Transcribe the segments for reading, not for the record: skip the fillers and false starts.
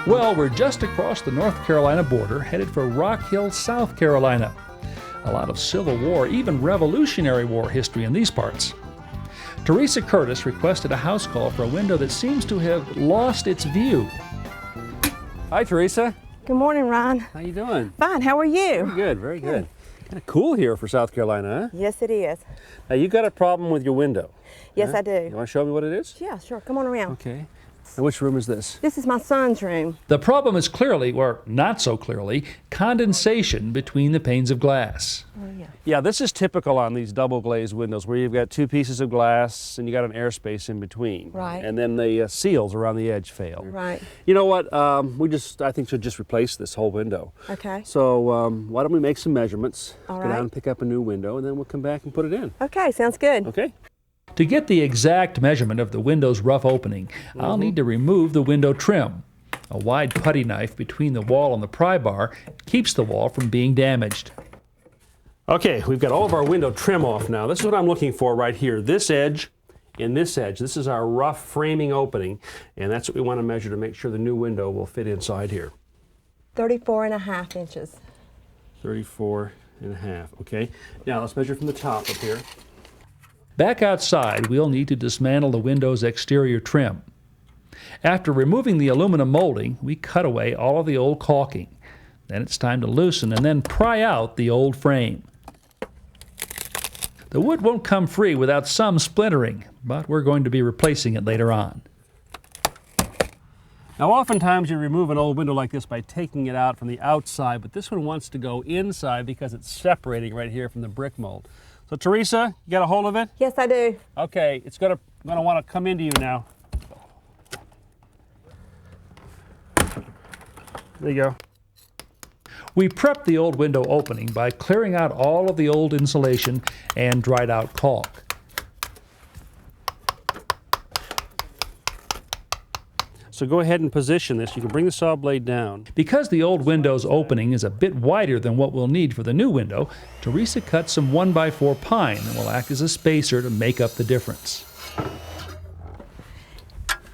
Well, we're just across the North Carolina border, headed for Rock Hill, South Carolina. A lot of Civil War, even Revolutionary War history in these parts. Teresa Curtis requested a house call for a window that seems to have lost its view. Hi, Teresa. Good morning, Ron. How you doing? Fine, how are you? Very good, very good. Kind of cool here for South Carolina, huh? Yes, it is. Now, you got a problem with your window. Yes, huh? I do. You want to show me what it is? Yeah, sure. Come on around. Okay. And which room is this? This is my son's room. The problem is clearly, or not so clearly, condensation between the panes of glass. Oh, yeah. Yeah, this is typical on these double glazed windows where you've got two pieces of glass and you got an airspace in between. Right. And then the seals around the edge fail. Right. You know what? I think should just replace this whole window. Okay. So why don't we make some measurements, All go right. down and pick up a new window, and then we'll come back and put it in. Okay, sounds good. Okay. To get the exact measurement of the window's rough opening, I'll need to remove the window trim. A wide putty knife between the wall and the pry bar keeps the wall from being damaged. Okay, we've got all of our window trim off now. This is what I'm looking for right here. This edge and this edge. This is our rough framing opening, and that's what we want to measure to make sure the new window will fit inside here. 34.5 inches. 34.5, okay. Now let's measure from the top up here. Back outside, we'll need to dismantle the window's exterior trim. After removing the aluminum molding, we cut away all of the old caulking. Then it's time to loosen and then pry out the old frame. The wood won't come free without some splintering, but we're going to be replacing it later on. Now, oftentimes you remove an old window like this by taking it out from the outside, but this one wants to go inside because it's separating right here from the brick mold. So, Teresa, you got a hold of it? Yes, I do. Okay, it's gonna want to come into you now. There you go. We prepped the old window opening by clearing out all of the old insulation and dried out caulk. So go ahead and position this. You can bring the saw blade down. Because the old window's opening is a bit wider than what we'll need for the new window, Teresa cut some 1x4 pine that will act as a spacer to make up the difference.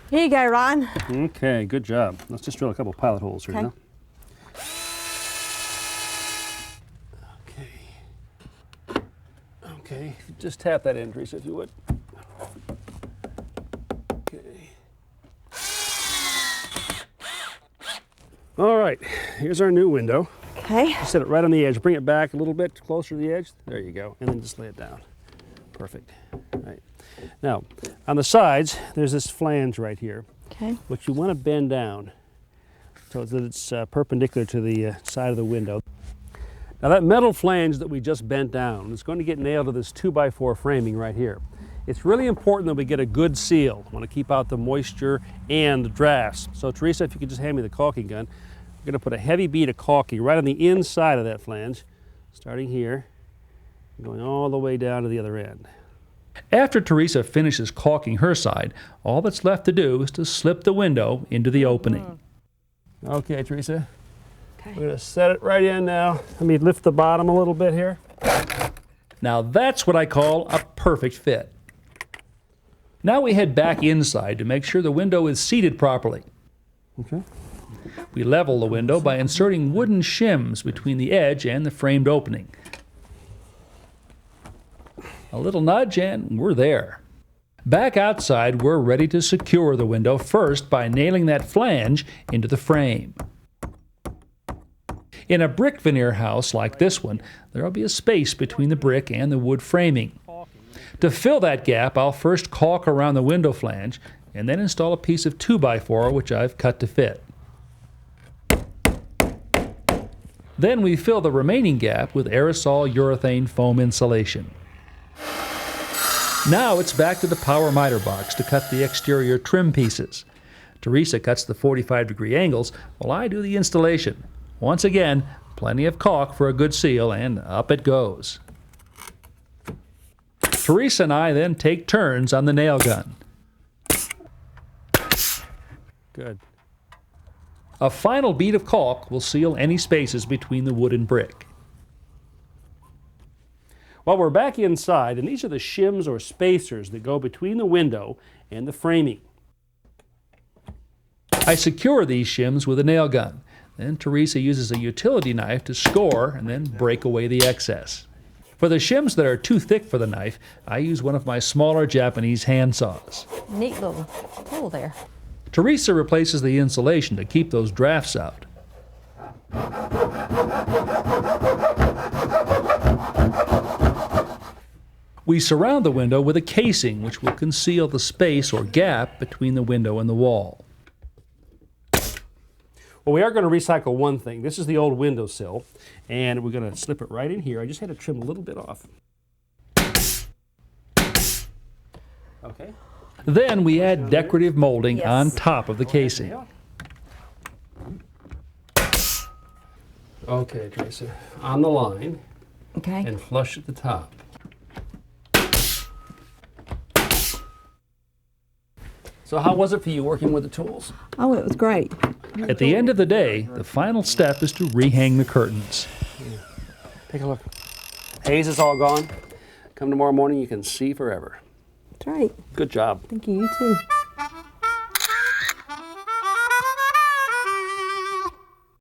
Here you go, Ron. Okay, good job. Let's just drill a couple pilot holes here now. Okay, just tap that in, Teresa, if you would. Okay. All right, here's our new window. Okay. Set it right on the edge. Bring it back a little bit closer to the edge. There you go. And then just lay it down. Perfect. All right. Now, on the sides, there's this flange right here, Okay. which you want to bend down so that it's perpendicular to the side of the window. Now, that metal flange that we just bent down is going to get nailed to this 2x4 framing right here. It's really important that we get a good seal. I want to keep out the moisture and the drafts. So, Teresa, if you could just hand me the caulking gun. We're going to put a heavy bead of caulking right on the inside of that flange, starting here, going all the way down to the other end. After Teresa finishes caulking her side, all that's left to do is to slip the window into the opening. Okay, Teresa. Okay. We're going to set it right in now. Let me lift the bottom a little bit here. Now that's what I call a perfect fit. Now we head back inside to make sure the window is seated properly. Okay. We level the window by inserting wooden shims between the edge and the framed opening. A little nudge and we're there. Back outside, we're ready to secure the window first by nailing that flange into the frame. In a brick veneer house like this one, there will be a space between the brick and the wood framing. To fill that gap, I'll first caulk around the window flange and then install a piece of 2x4 which I've cut to fit. Then we fill the remaining gap with aerosol urethane foam insulation. Now it's back to the power miter box to cut the exterior trim pieces. Teresa cuts the 45-degree angles while I do the installation. Once again, plenty of caulk for a good seal, and up it goes. Teresa and I then take turns on the nail gun. Good. A final bead of caulk will seal any spaces between the wood and brick. Well, we're back inside, and these are the shims or spacers that go between the window and the framing. I secure these shims with a nail gun. Then Teresa uses a utility knife to score and then break away the excess. For the shims that are too thick for the knife, I use one of my smaller Japanese hand saws. Neat little tool there. Teresa replaces the insulation to keep those drafts out. We surround the window with a casing which will conceal the space or gap between the window and the wall. Well, we are going to recycle one thing. This is the old windowsill, and we're going to slip it right in here. I just had to trim a little bit off. Okay. Then we add decorative molding Yes. on top of the casing. Okay, Teresa. On the line Okay. and flush at the top. So how was it for you working with the tools? Oh, it was great. At the end of the day, the final step is to rehang the curtains. Take a look. Haze is all gone. Come tomorrow morning, you can see forever. That's right. Good job. Thank you. You too.